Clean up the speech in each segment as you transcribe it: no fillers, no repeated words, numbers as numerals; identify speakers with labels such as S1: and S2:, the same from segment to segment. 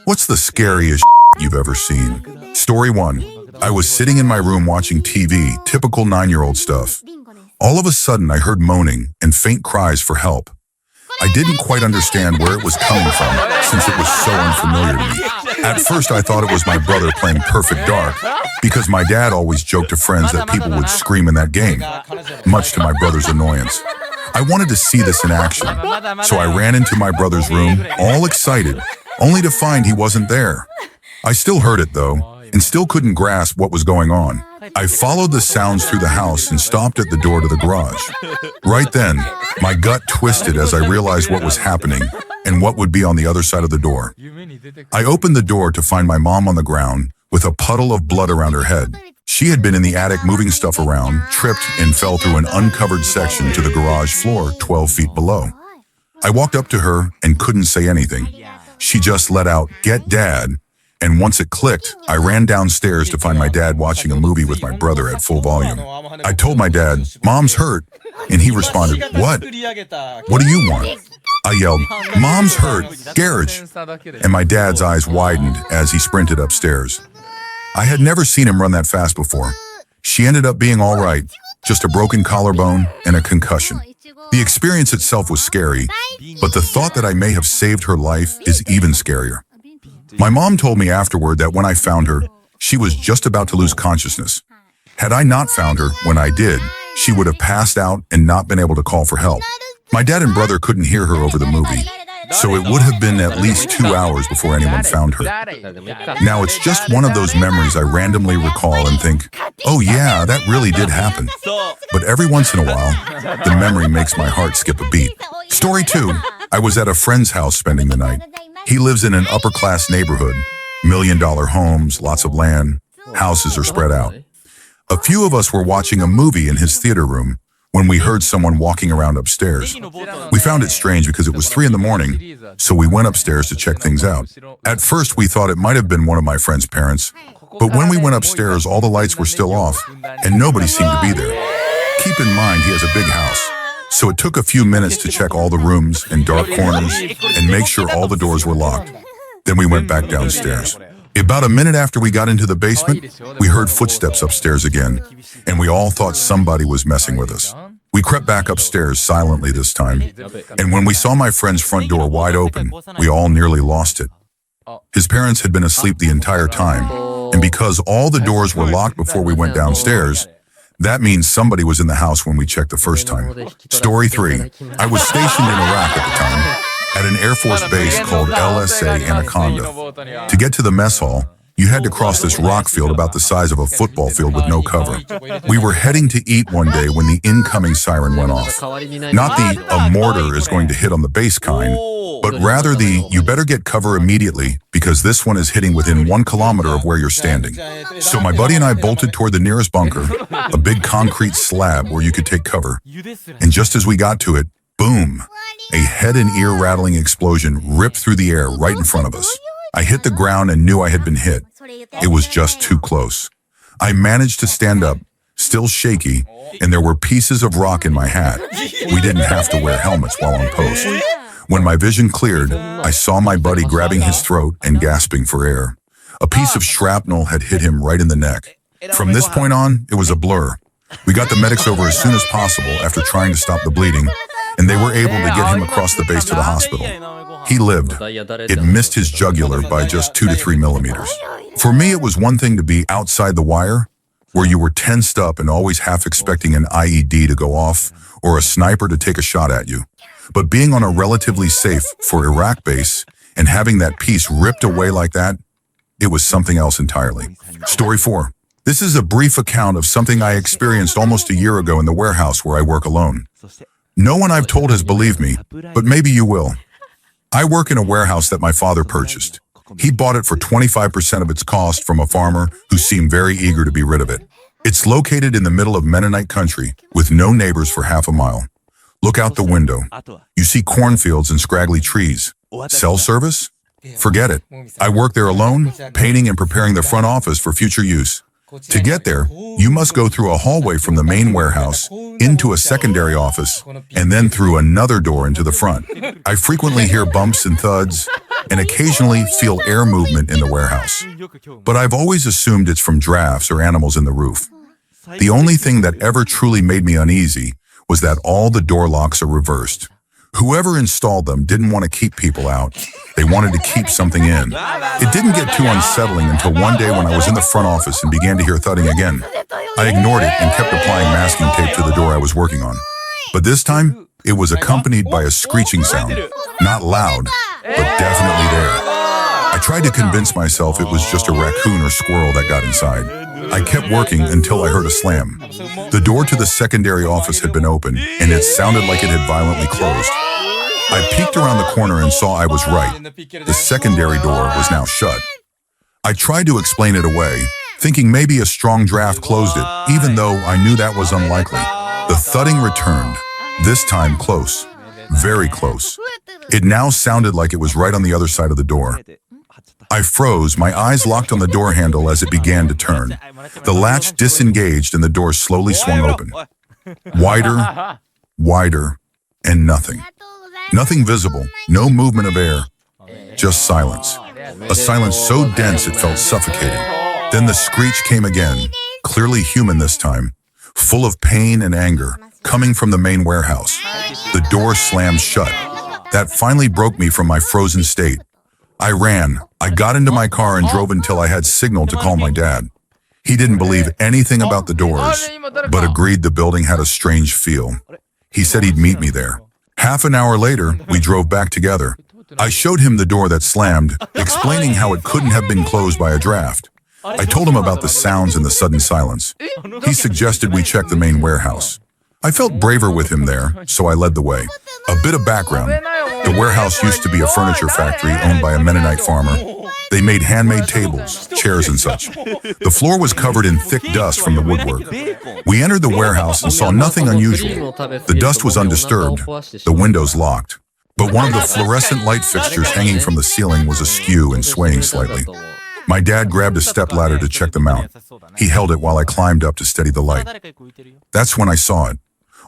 S1: What's the scariest you've ever seen? Story 1. I was sitting in my room watching TV, typical 9-year-old stuff. All of a sudden, I heard moaning and faint cries for help. I didn't quite understand where it was coming from, since it was so unfamiliar to me. At first, I thought it was my brother playing Perfect Dark, because my dad always joked to friends that people would scream in that game, much to my brother's annoyance. I wanted to see this in action, so I ran into my brother's room, all excited, only to find he wasn't there. I still heard it, though, and still couldn't grasp what was going on. I followed the sounds through the house and stopped at the door to the garage. Right then, my gut twisted as I realized what was happening and what would be on the other side of the door. I opened the door to find my mom on the ground with a puddle of blood around her head. She had been in the attic moving stuff around, tripped, and fell through an uncovered section to the garage floor 12 feet below. I walked up to her and couldn't say anything. She just let out, "Get Dad," and once it clicked, I ran downstairs to find my dad watching a movie with my brother at full volume. I told my dad, "Mom's hurt," and he responded, "What? What do you want?" I yelled, "Mom's hurt, garage," and my dad's eyes widened as he sprinted upstairs. I had never seen him run that fast before. She ended up being all right, just a broken collarbone and a concussion. The experience itself was scary, but the thought that I may have saved her life is even scarier. My mom told me afterward that when I found her, she was just about to lose consciousness. Had I not found her when I did, she would have passed out and not been able to call for help. My dad and brother couldn't hear her over the movie, so it would have been at least 2 hours before anyone found her. Now it's just one of those memories I randomly recall and think, "Oh yeah, that really did happen." But every once in a while, the memory makes my heart skip a beat. Story 2. I was at a friend's house spending the night. He lives in an upper-class neighborhood, $1 million homes, lots of land, houses are spread out. A few of us were watching a movie in his theater room when we heard someone walking around upstairs. We found it strange because it was 3 in the morning, so we went upstairs to check things out. At first, we thought it might have been one of my friend's parents, but when we went upstairs, all the lights were still off, and nobody seemed to be there. Keep in mind, he has a big house, so it took a few minutes to check all the rooms and dark corners and make sure all the doors were locked. Then we went back downstairs. About a minute after we got into the basement, we heard footsteps upstairs again, and we all thought somebody was messing with us. We crept back upstairs silently this time, and when we saw my friend's front door wide open, we all nearly lost it. His parents had been asleep the entire time, and because all the doors were locked before we went downstairs, that means somebody was in the house when we checked the first time. Story 3. I was stationed in Iraq at the time, at an Air Force base called LSA Anaconda. To get to the mess hall, you had to cross this rock field about the size of a football field with no cover. We were heading to eat one day when the incoming siren went off. Not the "a mortar is going to hit on the base" kind, but rather the "you better get cover immediately because this one is hitting within 1 kilometer of where you're standing." So my buddy and I bolted toward the nearest bunker, a big concrete slab where you could take cover. And just as we got to it, boom! A head and ear rattling explosion ripped through the air right in front of us. I hit the ground and knew I had been hit. It was just too close. I managed to stand up, still shaky, and there were pieces of rock in my hat. We didn't have to wear helmets while on post. When my vision cleared, I saw my buddy grabbing his throat and gasping for air. A piece of shrapnel had hit him right in the neck. From this point on, it was a blur. We got the medics over as soon as possible after trying to stop the bleeding, and they were able to get him across the base to the hospital. He lived. It missed his jugular by just 2 to 3 millimeters. For me, it was one thing to be outside the wire, where you were tensed up and always half expecting an IED to go off or a sniper to take a shot at you. But being on a relatively safe for Iraq base and having that piece ripped away like that, it was something else entirely. Story 4. This is a brief account of something I experienced almost a year ago in the warehouse where I work alone. No one I've told has believed me, but maybe you will. I work in a warehouse that my father purchased. He bought it for 25% of its cost from a farmer who seemed very eager to be rid of it. It's located in the middle of Mennonite country with no neighbors for half a mile. Look out the window. You see cornfields and scraggly trees. Cell service? Forget it. I work there alone, painting and preparing the front office for future use. To get there, you must go through a hallway from the main warehouse, into a secondary office, and then through another door into the front. I frequently hear bumps and thuds, and occasionally feel air movement in the warehouse. But I've always assumed it's from drafts or animals in the roof. The only thing that ever truly made me uneasy was that all the door locks are reversed. Whoever installed them didn't want to keep people out. They wanted to keep something in. It didn't get too unsettling until one day when I was in the front office and began to hear thudding again. I ignored it and kept applying masking tape to the door I was working on. But this time, it was accompanied by a screeching sound. Not loud, but definitely there. I tried to convince myself it was just a raccoon or squirrel that got inside. I kept working until I heard a slam. The door to the secondary office had been open, and it sounded like it had violently closed. I peeked around the corner and saw I was right. The secondary door was now shut. I tried to explain it away, thinking maybe a strong draft closed it, even though I knew that was unlikely. The thudding returned, this time close, very close. It now sounded like it was right on the other side of the door. I froze, my eyes locked on the door handle as it began to turn. The latch disengaged and the door slowly swung open. Wider, wider, and nothing. Nothing visible, no movement of air, just silence. A silence so dense it felt suffocating. Then the screech came again, clearly human this time, full of pain and anger, coming from the main warehouse. The door slammed shut. That finally broke me from my frozen state. I ran. I got into my car and drove until I had signal to call my dad. He didn't believe anything about the doors, but agreed the building had a strange feel. He said he'd meet me there. Half an hour later, we drove back together. I showed him the door that slammed, explaining how it couldn't have been closed by a draft. I told him about the sounds and the sudden silence. He suggested we check the main warehouse. I felt braver with him there, so I led the way. A bit of background. The warehouse used to be a furniture factory owned by a Mennonite farmer. They made handmade tables, chairs, and such. The floor was covered in thick dust from the woodwork. We entered the warehouse and saw nothing unusual. The dust was undisturbed, the windows locked. But one of the fluorescent light fixtures hanging from the ceiling was askew and swaying slightly. My dad grabbed a stepladder to check them out. He held it while I climbed up to steady the light. That's when I saw it.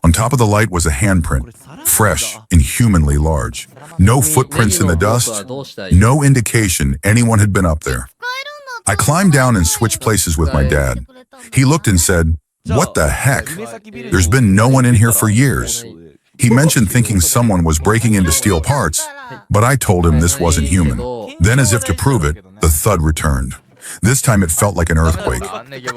S1: On top of the light was a handprint, fresh, inhumanly large. No footprints in the dust, no indication anyone had been up there. I climbed down and switched places with my dad. He looked and said, "What the heck? There's been no one in here for years." He mentioned thinking someone was breaking in to steal parts, but I told him this wasn't human. Then, as if to prove it, the thud returned. This time it felt like an earthquake.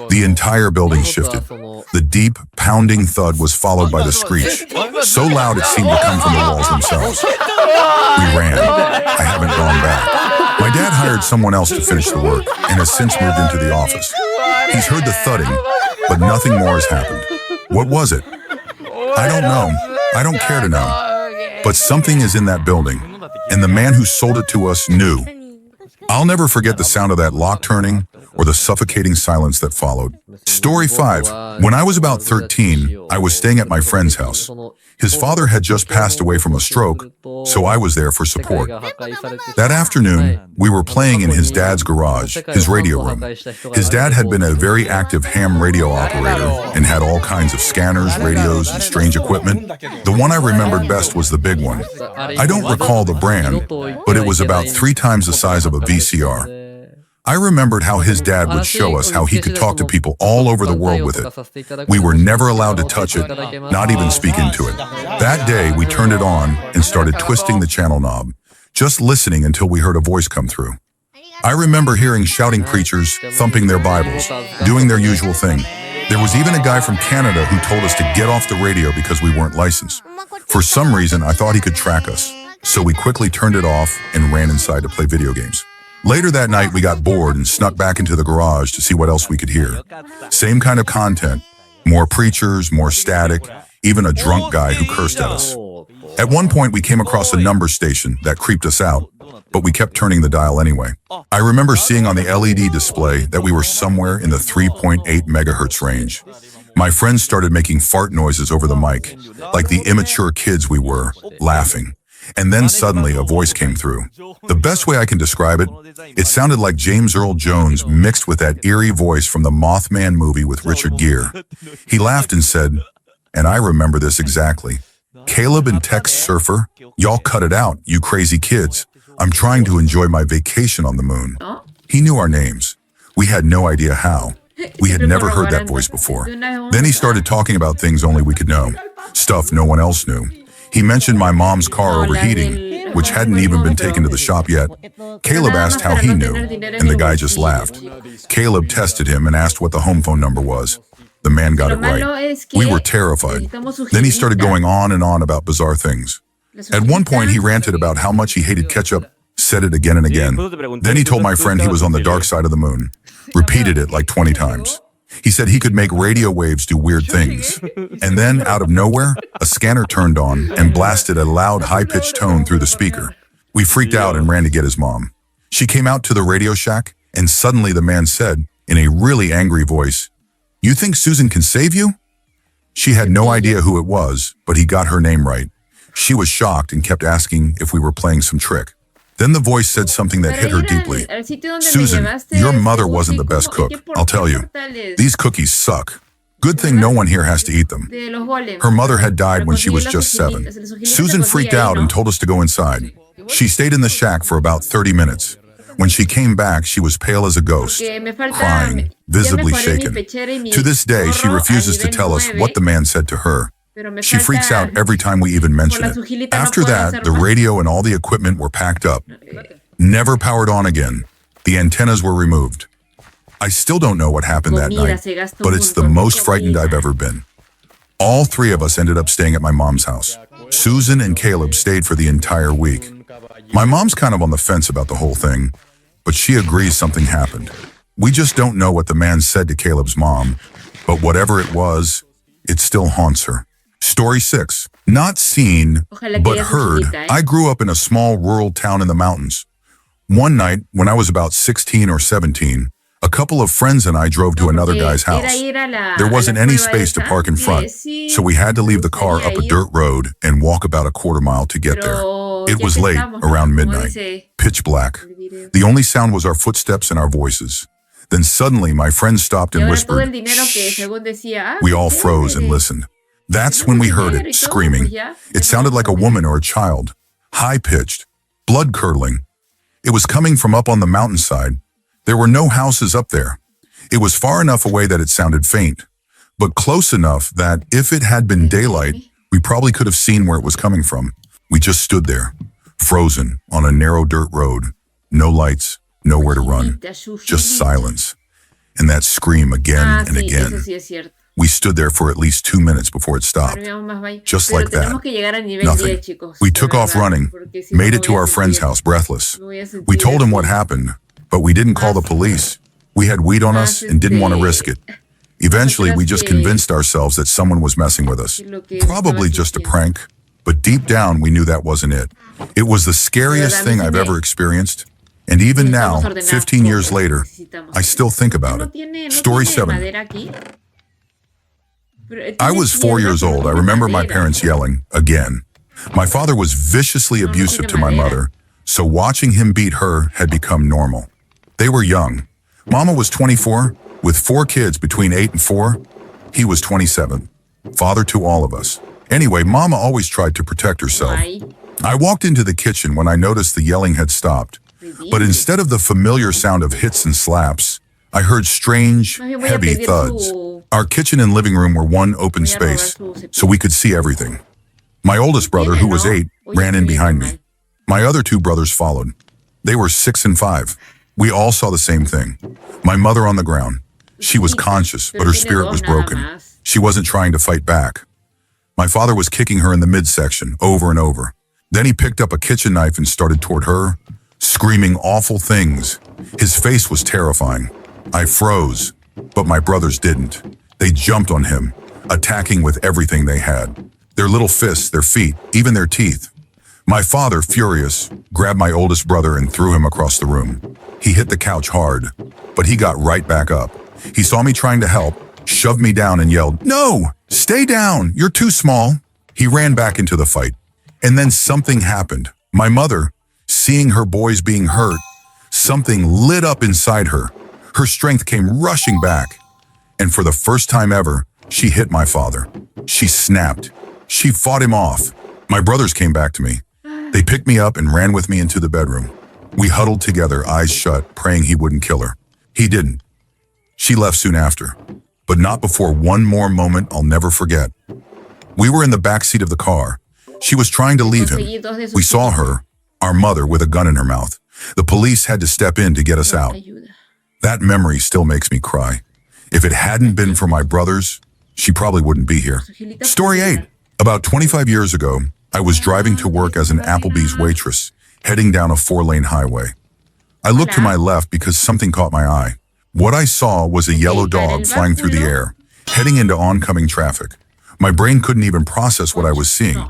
S1: The entire building shifted. The deep, pounding thud was followed by the screech, so loud it seemed to come from the walls themselves. We ran. I haven't gone back. My dad hired someone else to finish the work and has since moved into the office. He's heard the thudding, but nothing more has happened. What was it? I don't know. I don't care to know. But something is in that building, and the man who sold it to us knew. I'll never forget the sound of that lock turning or the suffocating silence that followed. Story 5. When I was about 13, I was staying at my friend's house. His father had just passed away from a stroke, so I was there for support. That afternoon, we were playing in his dad's garage, his radio room. His dad had been a very active ham radio operator and had all kinds of scanners, radios, and strange equipment. The one I remembered best was the big one. I don't recall the brand, but it was about 3 times the size of a VCR. I remembered how his dad would show us how he could talk to people all over the world with it. We were never allowed to touch it, not even speak into it. That day, we turned it on and started twisting the channel knob, just listening until we heard a voice come through. I remember hearing shouting preachers, thumping their Bibles, doing their usual thing. There was even a guy from Canada who told us to get off the radio because we weren't licensed. For some reason, I thought he could track us, so we quickly turned it off and ran inside to play video games. Later that night, we got bored and snuck back into the garage to see what else we could hear. Same kind of content, more preachers, more static, even a drunk guy who cursed at us. At one point, we came across a number station that creeped us out, but we kept turning the dial anyway. I remember seeing on the LED display that we were somewhere in the 3.8 megahertz range. My friends started making fart noises over the mic, like the immature kids we were, laughing. And then suddenly a voice came through. The best way I can describe it, it sounded like James Earl Jones mixed with that eerie voice from the Mothman movie with Richard Gere. He laughed and said, and I remember this exactly, "Caleb and Tex Surfer, y'all cut it out, you crazy kids. I'm trying to enjoy my vacation on the moon. He knew our names. We had no idea how. We had never heard that voice before. Then he started talking about things only we could know, stuff no one else knew. He mentioned my mom's car overheating, which hadn't even been taken to the shop yet. Caleb asked how he knew, and the guy just laughed. Caleb tested him and asked what the home phone number was. The man got it right. We were terrified. Then he started going on and on about bizarre things. At one point, he ranted about how much he hated ketchup, said it again and again. Then he told my friend he was on the dark side of the moon, repeated it like 20 times. He said he could make radio waves do weird things. And then, out of nowhere, a scanner turned on and blasted a loud, high-pitched tone through the speaker. We freaked out and ran to get his mom. She came out to the Radio Shack, and suddenly the man said, in a really angry voice, "You think Susan can save you?" She had no idea who it was, but he got her name right. She was shocked and kept asking if we were playing some trick. Then the voice said something that hit her deeply. "Susan, your mother wasn't the best cook, I'll tell you. These cookies suck. Good thing no one here has to eat them." Her mother had died when she was just 7. Susan freaked out and told us to go inside. She stayed in the shack for about 30 minutes. When she came back, she was pale as a ghost, crying, visibly shaken. To this day, she refuses to tell us what the man said to her. She freaks out every time we even mention it. After that, the radio and all the equipment were packed up. Never powered on again. The antennas were removed. I still don't know what happened that night, but it's the most frightened I've ever been. All 3 of us ended up staying at my mom's house. Susan and Caleb stayed for the entire week. My mom's kind of on the fence about the whole thing, but she agrees something happened. We just don't know what the man said to Caleb's mom, but whatever it was, it still haunts her. Story 6. Not seen, but heard. I grew up in a small rural town in the mountains. One night, when I was about 16 or 17, a couple of friends and I drove to another guy's house. There wasn't any space to park in front, so we had to leave the car up a dirt road and walk about a quarter mile to get there. It was late, around midnight, pitch black. The only sound was our footsteps and our voices. Then suddenly, my friend stopped and whispered, "Shh." We all froze and listened. That's when we heard it, screaming. It sounded like a woman or a child, high-pitched, blood-curdling. It was coming from up on the mountainside. There were no houses up there. It was far enough away that it sounded faint, but close enough that if it had been daylight, we probably could have seen where it was coming from. We just stood there, frozen on a narrow dirt road. No lights, nowhere to run, just silence. And that scream again and again. We stood there for at least 2 minutes before it stopped. Just like that. Nothing. We took off running, made it to our friend's house breathless. We told him what happened, but we didn't call the police. We had weed on us and didn't want to risk it. Eventually, we just convinced ourselves that someone was messing with us. Probably just a prank, but deep down we knew that wasn't it. It was the scariest thing I've ever experienced. And even now, 15 years later, I still think about it. Story 7. I was 4 years old. I remember my parents yelling, again. My father was viciously abusive to my mother, so watching him beat her had become normal. They were young. Mama was 24, with 4 kids between 8 and 4. He was 27. Father to all of us. Anyway, Mama always tried to protect herself. I walked into the kitchen when I noticed the yelling had stopped. But instead of the familiar sound of hits and slaps, I heard strange, heavy thuds. Our kitchen and living room were one open space, so we could see everything. My oldest brother, who was 8, ran in behind me. My other 2 brothers followed. They were 6 and 5. We all saw the same thing. My mother on the ground. She was conscious, but her spirit was broken. She wasn't trying to fight back. My father was kicking her in the midsection, over and over. Then he picked up a kitchen knife and started toward her, screaming awful things. His face was terrifying. I froze, but my brothers didn't. They jumped on him, attacking with everything they had. Their little fists, their feet, even their teeth. My father, furious, grabbed my oldest brother and threw him across the room. He hit the couch hard, but he got right back up. He saw me trying to help, shoved me down and yelled, "No, stay down, you're too small." He ran back into the fight. And then something happened. My mother, seeing her boys being hurt, something lit up inside her. Her strength came rushing back. And for the first time ever, she hit my father. She snapped. She fought him off. My brothers came back to me. They picked me up and ran with me into the bedroom. We huddled together, eyes shut, praying he wouldn't kill her. He didn't. She left soon after, but not before one more moment I'll never forget. We were in the back seat of the car. She was trying to leave him. We saw her, our mother, with a gun in her mouth. The police had to step in to get us out. That memory still makes me cry. If it hadn't been for my brothers, she probably wouldn't be here. Story 8. About 25 years ago, I was driving to work as an Applebee's waitress, heading down a 4-lane highway. I looked to my left because something caught my eye. What I saw was a yellow dog flying through the air, heading into oncoming traffic. My brain couldn't even process what I was seeing.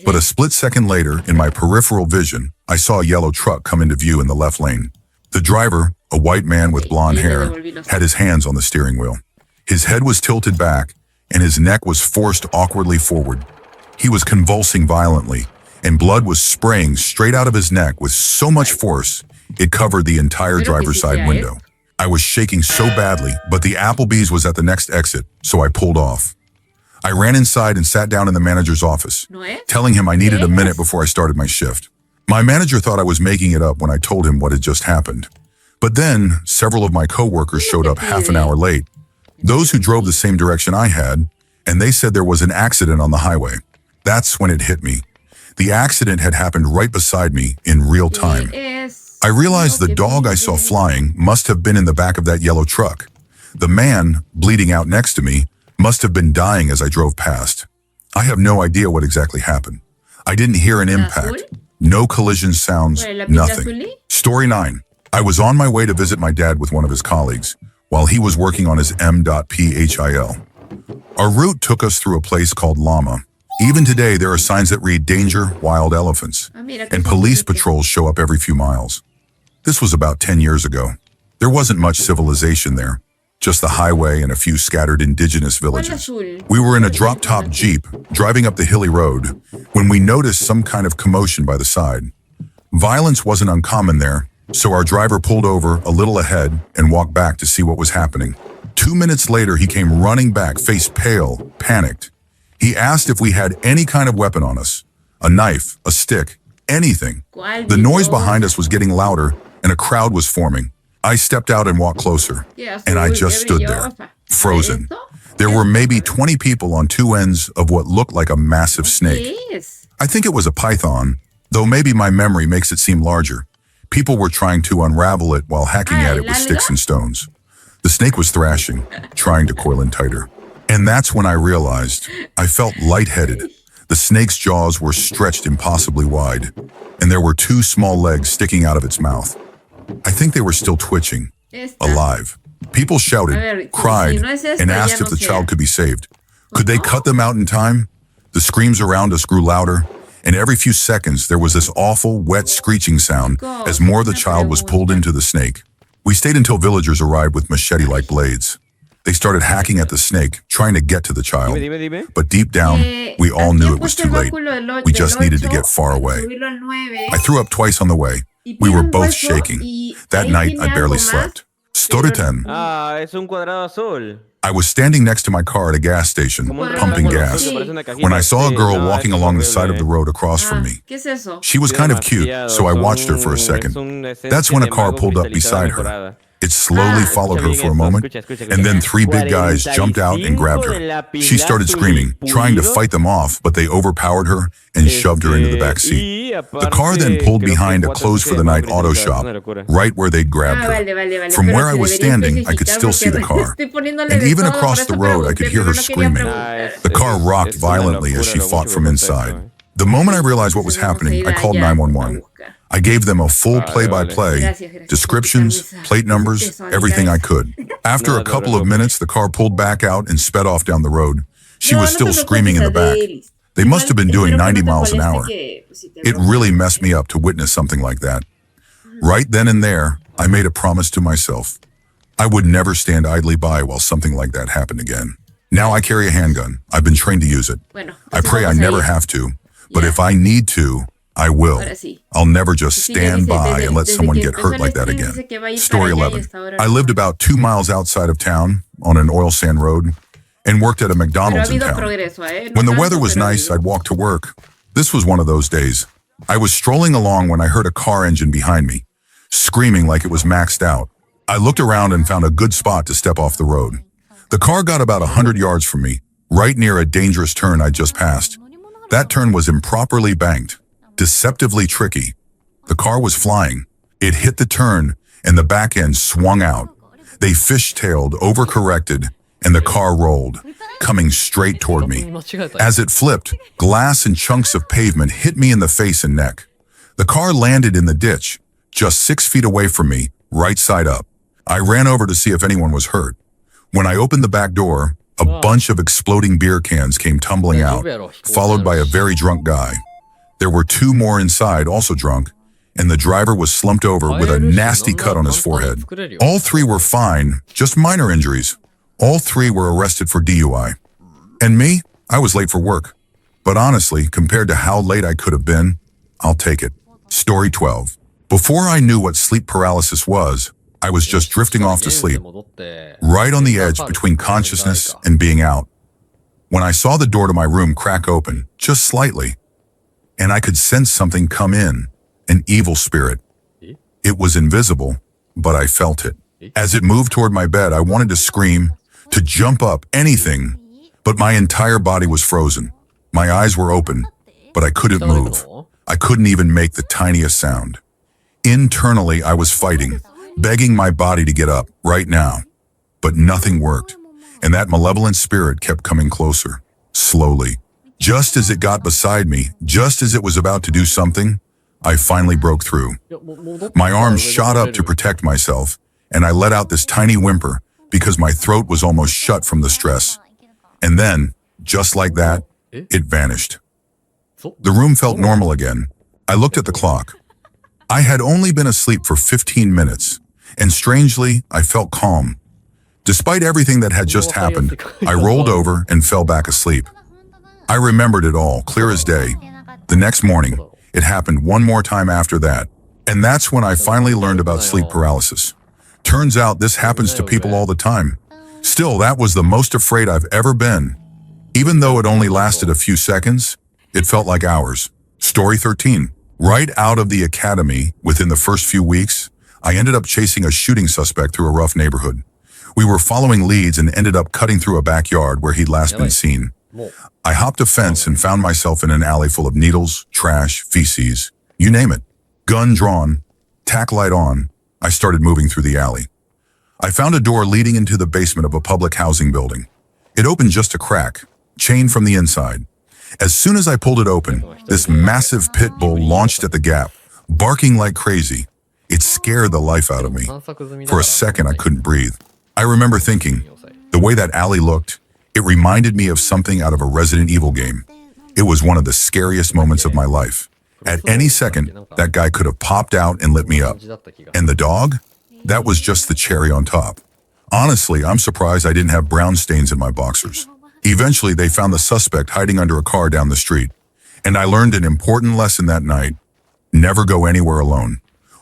S1: But a split second later, in my peripheral vision, I saw a yellow truck come into view in the left lane. The driver, a white man with blonde hair, had his hands on the steering wheel. His head was tilted back, and his neck was forced awkwardly forward. He was convulsing violently, and blood was spraying straight out of his neck with so much force, it covered the entire driver's side window. I was shaking so badly, but the Applebee's was at the next exit, so I pulled off. I ran inside and sat down in the manager's office, telling him I needed a minute before I started my shift. My manager thought I was making it up when I told him what had just happened. But then, several of my coworkers showed up half an hour late. Those who drove the same direction I had, and they said there was an accident on the highway. That's when it hit me. The accident had happened right beside me in real time. I realized the dog I saw flying must have been in the back of that yellow truck. The man, bleeding out next to me, must have been dying as I drove past. I have no idea what exactly happened. I didn't hear an impact. No collision sounds, nothing. Story 9. I was on my way to visit my dad with one of his colleagues, while he was working on his M.PHIL. Our route took us through a place called Lama. Even today, there are signs that read "Danger, Wild Elephants," and police patrols show up every few miles. This was about 10 years ago. There wasn't much civilization there, just the highway and a few scattered indigenous villages. We were in a drop-top Jeep, driving up the hilly road, when we noticed some kind of commotion by the side. Violence wasn't uncommon there, so our driver pulled over a little ahead and walked back to see what was happening. 2 minutes later, he came running back, face pale, panicked. He asked if we had any kind of weapon on us, a knife, a stick, anything. The noise behind us was getting louder, and a crowd was forming. I stepped out and walked closer, and I just stood there, frozen. There were maybe 20 people on two ends of what looked like a massive snake. I think it was a python, though maybe my memory makes it seem larger. People were trying to unravel it while hacking at it with sticks and stones. The snake was thrashing, trying to coil in tighter. And that's when I realized I felt lightheaded. The snake's jaws were stretched impossibly wide, and there were two small legs sticking out of its mouth. I think they were still twitching, alive. People shouted, cried, and asked if the child could be saved. Could they cut them out in time? The screams around us grew louder, and every few seconds there was this awful, wet screeching sound as more of the child was pulled into the snake. We stayed until villagers arrived with machete-like blades. They started hacking at the snake, trying to get to the child. But deep down, we all knew it was too late. We just needed to get far away. I threw up twice on the way. We were both shaking. That night, I barely slept. Story 10.
S2: Es un cuadrado azul.
S1: I was standing next to my car at a gas station, pumping gas, when I saw a girl walking along the side of the road across from me. She was kind of cute, so I watched her for a second. That's when a car pulled up beside her. It slowly followed her for a moment, and then three big guys jumped out and grabbed her. She started screaming, trying to fight them off, but they overpowered her and shoved her into the back seat. The car then pulled behind a closed-for-the-night auto shop, right where they'd grabbed her. From where I was standing, I could still see the car. And even across the road, I could hear her screaming. The car rocked violently as she fought from inside. The moment I realized what was happening, I called 911. I gave them a full play-by-play, descriptions, plate numbers, everything I could. After a couple of minutes, the car pulled back out and sped off down the road. She was still screaming in the back. They must have been doing 90 miles an hour. It really messed me up to witness something like that. Right then and there, I made a promise to myself. I would never stand idly by while something like that happened again. Now I carry a handgun. I've been trained to use it. I pray I never have to, but if I need to, I will. I'll never just stand by and let someone get hurt like that again. Story 11. I lived about 2 miles outside of town on an oil sand road and worked at a McDonald's in town. When the weather was nice, I'd walk to work. This was one of those days. I was strolling along when I heard a car engine behind me, screaming like it was maxed out. I looked around and found a good spot to step off the road. The car got about 100 yards from me, right near a dangerous turn I just passed. That turn was improperly banked, deceptively tricky. The car was flying. It hit the turn, and the back end swung out. They fishtailed, overcorrected, and the car rolled, coming straight toward me. As it flipped, glass and chunks of pavement hit me in the face and neck. The car landed in the ditch, just 6 feet away from me, right side up. I ran over to see if anyone was hurt. When I opened the back door, a bunch of exploding beer cans came tumbling out, followed by a very drunk guy. There were 2 more inside, also drunk, and the driver was slumped over with a nasty cut on his forehead. All 3 were fine, just minor injuries. All 3 were arrested for DUI. And me, I was late for work. But honestly, compared to how late I could have been, I'll take it. Story 12. Before I knew what sleep paralysis was, I was just drifting off to sleep, right on the edge between consciousness and being out, when I saw the door to my room crack open, just slightly, and I could sense something come in, an evil spirit. It was invisible, but I felt it. As it moved toward my bed, I wanted to scream, to jump up, anything, but my entire body was frozen. My eyes were open, but I couldn't move. I couldn't even make the tiniest sound. Internally, I was fighting, begging my body to get up, right now. But nothing worked, and that malevolent spirit kept coming closer, slowly. Just as it got beside me, just as it was about to do something, I finally broke through. My arms shot up to protect myself, and I let out this tiny whimper because my throat was almost shut from the stress. And then, just like that, it vanished. The room felt normal again. I looked at the clock. I had only been asleep for 15 minutes, and strangely, I felt calm. Despite everything that had just happened, I rolled over and fell back asleep. I remembered it all, clear as day. The next morning, it happened one more time after that, and that's when I finally learned about sleep paralysis. Turns out this happens to people all the time. Still, that was the most afraid I've ever been. Even though it only lasted a few seconds, it felt like hours. Story 13. Right out of the academy, within the first few weeks, I ended up chasing a shooting suspect through a rough neighborhood. We were following leads and ended up cutting through a backyard where he'd last been seen. I hopped a fence and found myself in an alley full of needles, trash, feces, you name it. Gun drawn, tack light on, I started moving through the alley. I found a door leading into the basement of a public housing building. It opened just a crack, chained from the inside. As soon as I pulled it open, this massive pit bull launched at the gap, barking like crazy. It scared the life out of me. For a second, I couldn't breathe. I remember thinking, the way that alley looked, it reminded me of something out of a Resident Evil game. It was one of the scariest moments of my life. At any second, that guy could have popped out and lit me up. And the dog? That was just the cherry on top. Honestly, I'm surprised I didn't have brown stains in my boxers. Eventually, they found the suspect hiding under a car down the street. And I learned an important lesson that night. Never go anywhere alone.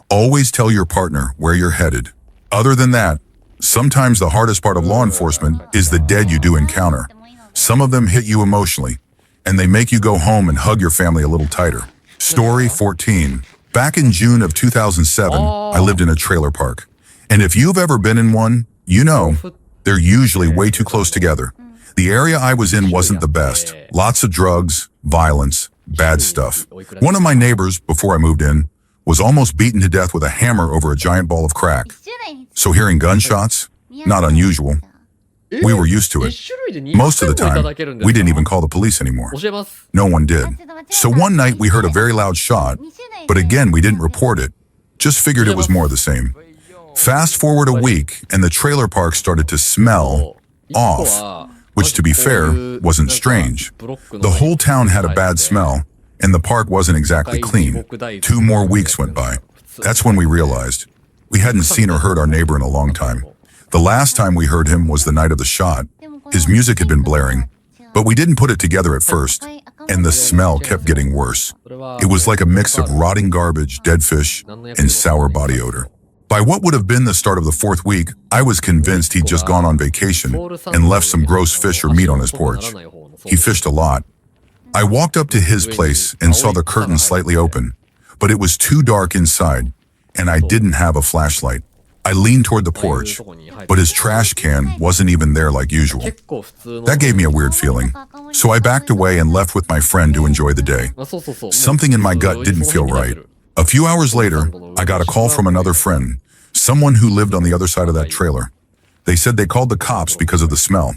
S1: Always tell your partner where you're headed. Other than that, sometimes the hardest part of law enforcement is the dead you do encounter. Some of them hit you emotionally, and they make you go home and hug your family a little tighter. Story 14. Back in June of 2007, I lived in a trailer park. And if you've ever been in one, you know, they're usually way too close together. The area I was in wasn't the best. Lots of drugs, violence, bad stuff. One of my neighbors, before I moved in, was almost beaten to death with a hammer over a giant ball of crack. So hearing gunshots, not unusual. We were used to it. Most of the time, we didn't even call the police anymore. No one did. So one night we heard a very loud shot, but again, we didn't report it. Just figured it was more of the same. Fast forward a week, and the trailer park started to smell off, which, to be fair, wasn't strange. The whole town had a bad smell, and the park wasn't exactly clean. 2 more weeks went by. That's when we realized we hadn't seen or heard our neighbor in a long time. The last time we heard him was the night of the shot. His music had been blaring, but we didn't put it together at first, and the smell kept getting worse. It was like a mix of rotting garbage, dead fish, and sour body odor. By what would have been the start of the 4th week, I was convinced he'd just gone on vacation and left some gross fish or meat on his porch. He fished a lot. I walked up to his place and saw the curtain slightly open, but it was too dark inside, and I didn't have a flashlight. I leaned toward the porch, but his trash can wasn't even there like usual. That gave me a weird feeling, so I backed away and left with my friend to enjoy the day. Something in my gut didn't feel right. A few hours later, I got a call from another friend, someone who lived on the other side of that trailer. They said they called the cops because of the smell.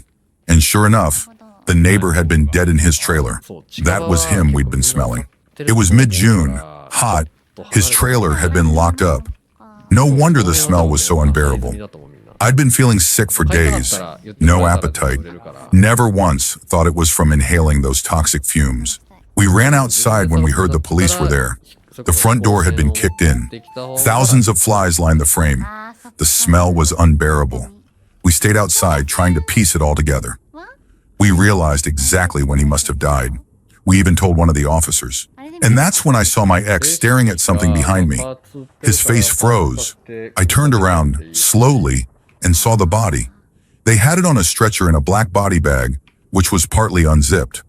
S1: And sure enough, the neighbor had been dead in his trailer. That was him we'd been smelling. It was mid-June, hot. His trailer had been locked up. No wonder the smell was so unbearable. I'd been feeling sick for days, no appetite. Never once thought it was from inhaling those toxic fumes. We ran outside when we heard the police were there. The front door had been kicked in. Thousands of flies lined the frame. The smell was unbearable. We stayed outside trying to piece it all together. We realized exactly when he must have died. We even told one of the officers. And that's when I saw my ex staring at something behind me. His face froze. I turned around, slowly, and saw the body. They had it on a stretcher in a black body bag, which was partly unzipped.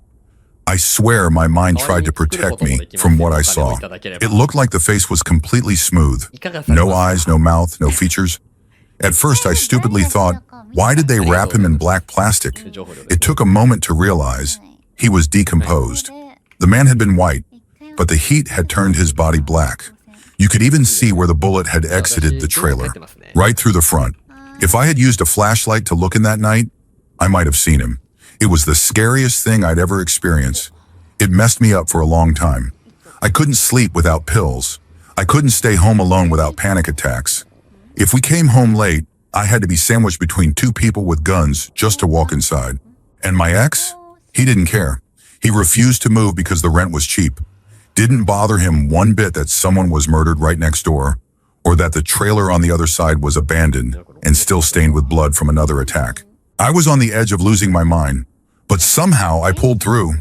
S1: I swear my mind tried to protect me from what I saw. It looked like the face was completely smooth. No eyes, no mouth, no features. At first I stupidly thought, why did they wrap him in black plastic? It took a moment to realize he was decomposed. The man had been white, but the heat had turned his body black. You could even see where the bullet had exited the trailer, right through the front. If I had used a flashlight to look in that night, I might have seen him. It was the scariest thing I'd ever experienced. It messed me up for a long time. I couldn't sleep without pills. I couldn't stay home alone without panic attacks. If we came home late, I had to be sandwiched between two people with guns just to walk inside. And my ex? He didn't care. He refused to move because the rent was cheap. Didn't bother him one bit that someone was murdered right next door, or that the trailer on the other side was abandoned and still stained with blood from another attack. I was on the edge of losing my mind, but somehow I pulled through.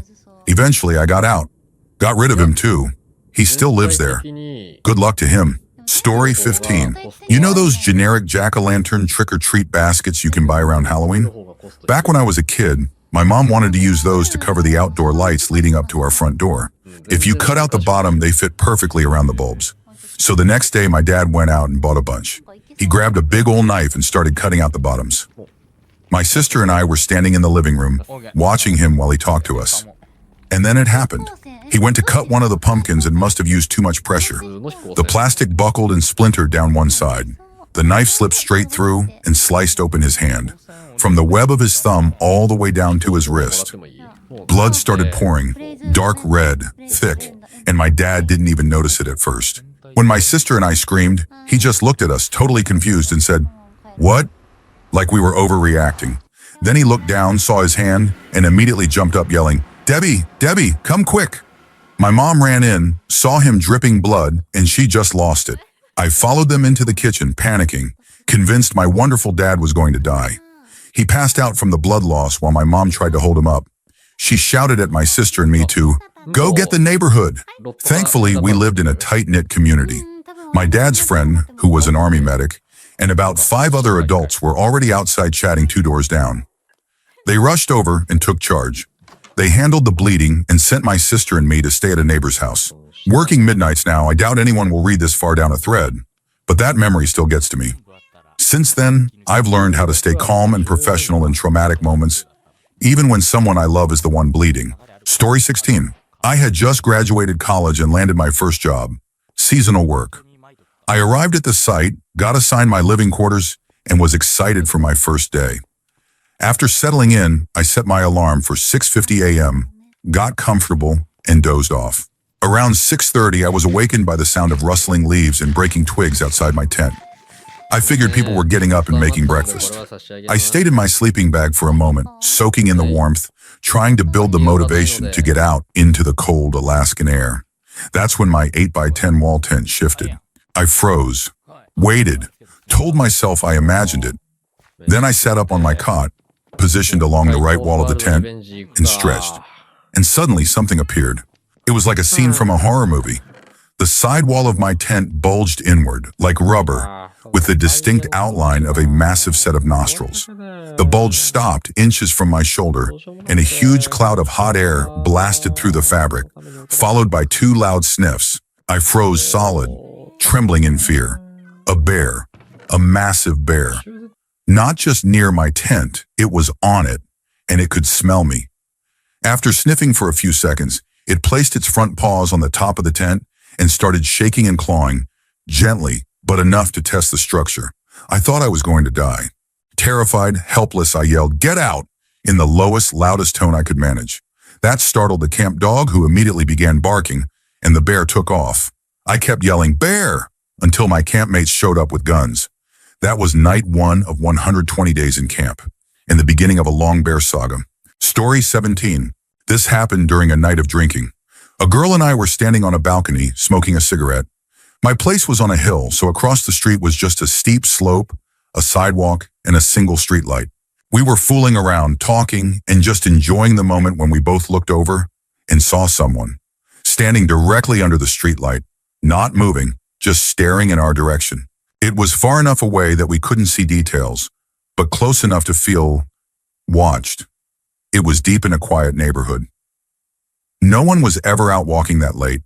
S1: Eventually I got out. Got rid of him too. He still lives there. Good luck to him. Story 15. You know those generic jack-o'-lantern trick-or-treat baskets you can buy around Halloween? Back when I was a kid, my mom wanted to use those to cover the outdoor lights leading up to our front door. If you cut out the bottom, they fit perfectly around the bulbs. So the next day, my dad went out and bought a bunch. He grabbed a big old knife and started cutting out the bottoms. My sister and I were standing in the living room, watching him while he talked to us. And then it happened. He went to cut one of the pumpkins and must have used too much pressure. The plastic buckled and splintered down one side. The knife slipped straight through and sliced open his hand, from the web of his thumb all the way down to his wrist. Blood started pouring, dark red, thick, and my dad didn't even notice it at first. When my sister and I screamed, he just looked at us, totally confused, and said, "What?" Like we were overreacting. Then he looked down, saw his hand, and immediately jumped up yelling, "Debbie, Debbie, come quick." My mom ran in, saw him dripping blood, and she just lost it. I followed them into the kitchen, panicking, convinced my wonderful dad was going to die. He passed out from the blood loss while my mom tried to hold him up. She shouted at my sister and me to go get the neighborhood. Thankfully, we lived in a tight-knit community. My dad's friend, who was an army medic, and about 5 other adults were already outside chatting 2 doors down. They rushed over and took charge. They handled the bleeding and sent my sister and me to stay at a neighbor's house. Working midnights now, I doubt anyone will read this far down a thread, but that memory still gets to me. Since then, I've learned how to stay calm and professional in traumatic moments, even when someone I love is the one bleeding. Story 16. I had just graduated college and landed my first job, seasonal work. I arrived at the site, got assigned my living quarters, and was excited for my first day. After settling in, I set my alarm for 6:50 a.m., got comfortable, and dozed off. Around 6:30, I was awakened by the sound of rustling leaves and breaking twigs outside my tent. I figured people were getting up and making breakfast. I stayed in my sleeping bag for a moment, soaking in the warmth, trying to build the motivation to get out into the cold Alaskan air. That's when my 8x10 wall tent shifted. I froze, waited, told myself I imagined it. Then I sat up on my cot, positioned along the right wall of the tent, and stretched. And suddenly something appeared. It was like a scene from a horror movie. The side wall of my tent bulged inward, like rubber, with the distinct outline of a massive set of nostrils. The bulge stopped inches from my shoulder, and a huge cloud of hot air blasted through the fabric, followed by two loud sniffs. I froze solid, trembling in fear. A bear, a massive bear. Not just near my tent, it was on it, and it could smell me. After sniffing for a few seconds, it placed its front paws on the top of the tent and started shaking and clawing, gently, but enough to test the structure. I thought I was going to die. Terrified, helpless, I yelled, "Get out!" in the lowest, loudest tone I could manage. That startled the camp dog, who immediately began barking, and the bear took off. I kept yelling, "Bear!" until my campmates showed up with guns. That was night 1 of 120 days in camp, and the beginning of a long bear saga. Story 17. This happened during a night of drinking. A girl and I were standing on a balcony, smoking a cigarette. My place was on a hill, so across the street was just a steep slope, a sidewalk, and a single streetlight. We were fooling around, talking, and just enjoying the moment when we both looked over and saw someone standing directly under the streetlight, not moving, just staring in our direction. It was far enough away that we couldn't see details, but close enough to feel watched. It was deep in a quiet neighborhood. No one was ever out walking that late.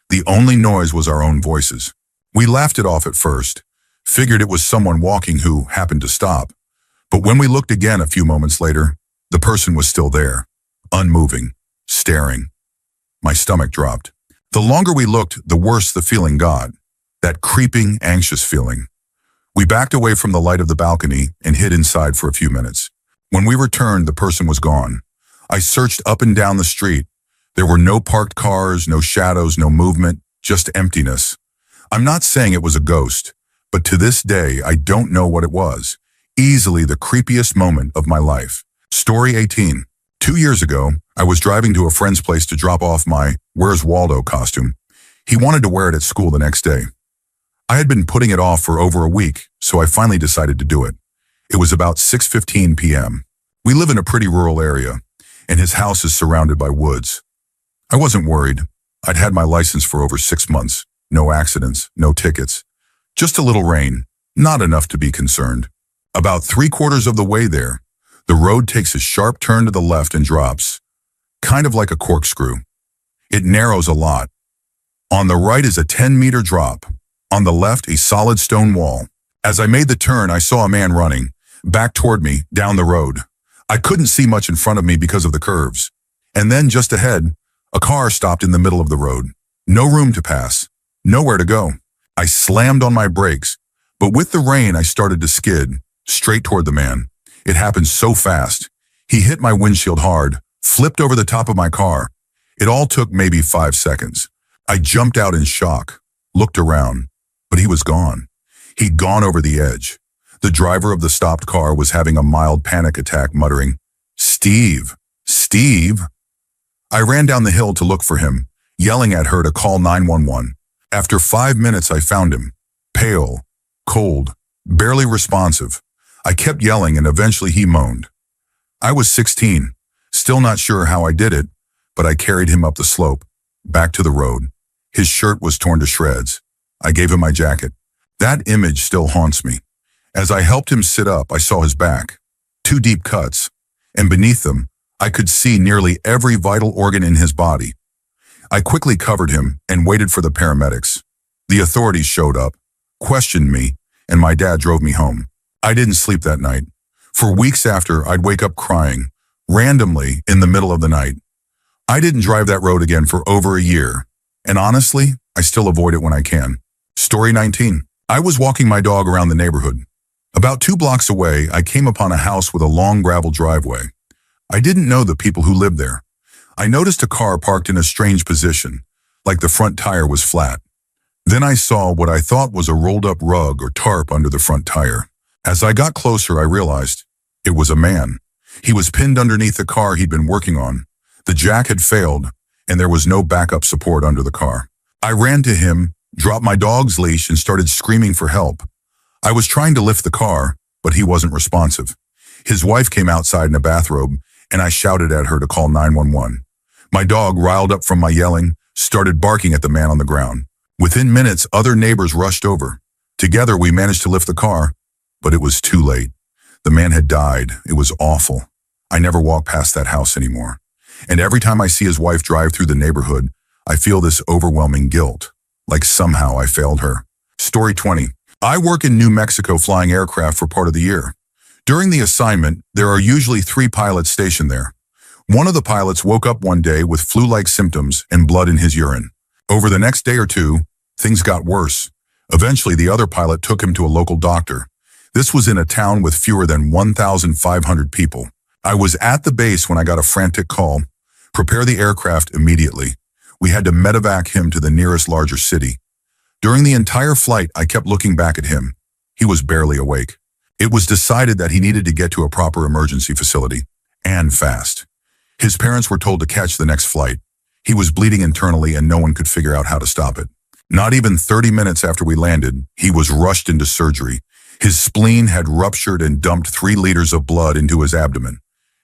S1: The only noise was our own voices. We laughed it off at first, figured it was someone walking who happened to stop. But when we looked again a few moments later, the person was still there, unmoving, staring. My stomach dropped. The longer we looked, the worse the feeling got. That creeping, anxious feeling. We backed away from the light of the balcony and hid inside for a few minutes. When we returned, the person was gone. I searched up and down the street. There were no parked cars, no shadows, no movement, just emptiness. I'm not saying it was a ghost, but to this day, I don't know what it was. Easily the creepiest moment of my life. Story 18. 2 years ago, I was driving to a friend's place to drop off my Where's Waldo costume. He wanted to wear it at school the next day. I had been putting it off for over a week, so I finally decided to do it. It was about 6:15 p.m. We live in a pretty rural area, and his house is surrounded by woods. I wasn't worried. I'd had my license for over 6 months. No accidents, no tickets. Just a little rain, not enough to be concerned. About 3/4 of the way there, the road takes a sharp turn to the left and drops, kind of like a corkscrew. It narrows a lot. On the right is a 10-meter drop. On the left, a solid stone wall. As I made the turn, I saw a man running, back toward me, down the road. I couldn't see much in front of me because of the curves. And then, just ahead, a car stopped in the middle of the road. No room to pass. Nowhere to go. I slammed on my brakes, but with the rain, I started to skid, straight toward the man. It happened so fast. He hit my windshield hard, flipped over the top of my car. It all took maybe 5 seconds. I jumped out in shock, looked around, but he was gone. He'd gone over the edge. The driver of the stopped car was having a mild panic attack, muttering, "Steve, Steve." I ran down the hill to look for him, yelling at her to call 911. After 5 minutes, I found him, pale, cold, barely responsive. I kept yelling, and eventually he moaned. I was 16, still not sure how I did it, but I carried him up the slope, back to the road. His shirt was torn to shreds. I gave him my jacket. That image still haunts me. As I helped him sit up, I saw his back, 2 deep cuts, and beneath them, I could see nearly every vital organ in his body. I quickly covered him and waited for the paramedics. The authorities showed up, questioned me, and my dad drove me home. I didn't sleep that night. For weeks after, I'd wake up crying, randomly in the middle of the night. I didn't drive that road again for over a year, and honestly, I still avoid it when I can. Story 19. I was walking my dog around the neighborhood. About 2 blocks away, I came upon a house with a long gravel driveway. I didn't know the people who lived there. I noticed a car parked in a strange position, like the front tire was flat. Then I saw what I thought was a rolled-up rug or tarp under the front tire. As I got closer, I realized it was a man. He was pinned underneath the car he'd been working on. The jack had failed, and there was no backup support under the car. I ran to him, dropped my dog's leash, and started screaming for help. I was trying to lift the car, but he wasn't responsive. His wife came outside in a bathrobe, and I shouted at her to call 911. My dog, riled up from my yelling, started barking at the man on the ground. Within minutes, other neighbors rushed over. Together, we managed to lift the car, but it was too late. The man had died. It was awful. I never walk past that house anymore. And every time I see his wife drive through the neighborhood, I feel this overwhelming guilt, like somehow I failed her. Story 20. I work in New Mexico flying aircraft for part of the year. During the assignment, there are usually 3 pilots stationed there. One of the pilots woke up one day with flu-like symptoms and blood in his urine. Over the next day or two, things got worse. Eventually, the other pilot took him to a local doctor. This was in a town with fewer than 1,500 people. I was at the base when I got a frantic call. Prepare the aircraft immediately. We had to medevac him to the nearest larger city. During the entire flight, I kept looking back at him. He was barely awake. It was decided that he needed to get to a proper emergency facility, and fast. His parents were told to catch the next flight. He was bleeding internally and no one could figure out how to stop it. Not even 30 minutes after we landed, he was rushed into surgery. His spleen had ruptured and dumped 3 liters of blood into his abdomen.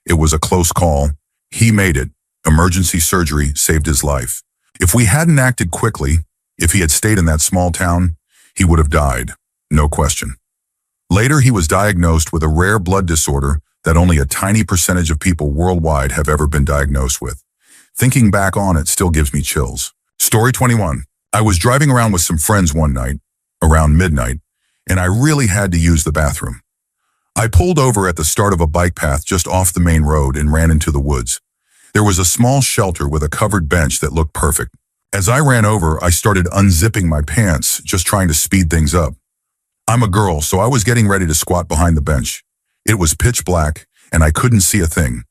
S1: It was a close call. He made it. Emergency surgery saved his life. If we hadn't acted quickly, if he had stayed in that small town, he would have died. No question. Later, he was diagnosed with a rare blood disorder that only a tiny percentage of people worldwide have ever been diagnosed with. Thinking back on it still gives me chills. Story 21. I was driving around with some friends one night, around midnight, and I really had to use the bathroom. I pulled over at the start of a bike path just off the main road and ran into the woods. There was a small shelter with a covered bench that looked perfect. As I ran over, I started unzipping my pants, just trying to speed things up. I'm a girl, so I was getting ready to squat behind the bench. It was pitch black, and I couldn't see a thing.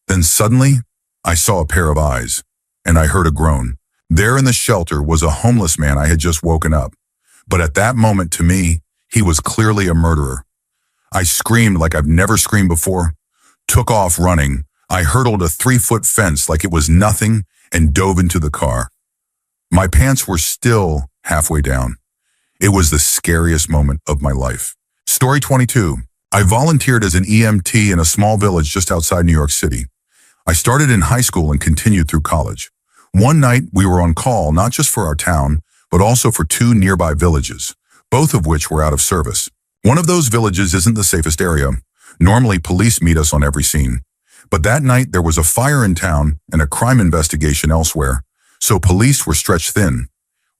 S1: Then suddenly, I saw a pair of eyes, and I heard a groan. There in the shelter was a homeless man I had just woken up. But at that moment, to me, he was clearly a murderer. I screamed like I've never screamed before, took off running. I hurdled a 3-foot fence like it was nothing and dove into the car. My pants were still halfway down. It was the scariest moment of my life. Story 22. I volunteered as an EMT in a small village just outside New York City. I started in high school and continued through college. One night, we were on call not just for our town, but also for 2 nearby villages, both of which were out of service. One of those villages isn't the safest area. Normally, police meet us on every scene. But that night, there was a fire in town and a crime investigation elsewhere, so police were stretched thin.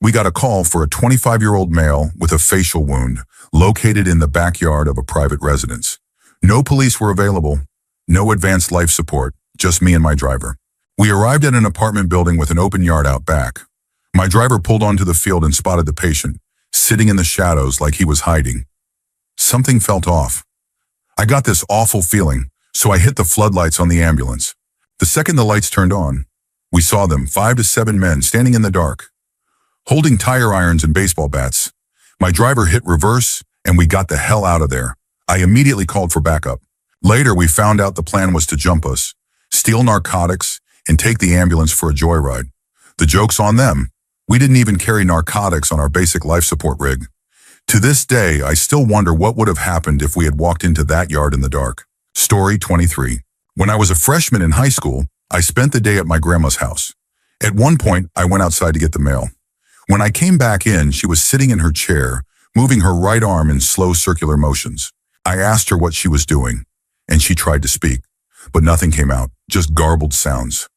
S1: We got a call for a 25-year-old male with a facial wound located in the backyard of a private residence. No police were available, no advanced life support, just me and my driver. We arrived at an apartment building with an open yard out back. My driver pulled onto the field and spotted the patient, sitting in the shadows like he was hiding. Something felt off. I got this awful feeling, so I hit the floodlights on the ambulance. The second the lights turned on, we saw them, 5 to 7 men standing in the dark, holding tire irons and baseball bats. My driver hit reverse, and we got the hell out of there. I immediately called for backup. Later, we found out the plan was to jump us, steal narcotics, and take the ambulance for a joyride. The joke's on them. We didn't even carry narcotics on our basic life support rig. To this day, I still wonder what would have happened if we had walked into that yard in the dark. Story 23. When I was a freshman in high school, I spent the day at my grandma's house. At one point, I went outside to get the mail. When I came back in, she was sitting in her chair, moving her right arm in slow circular motions. I asked her what she was doing, and she tried to speak, but nothing came out, just garbled sounds.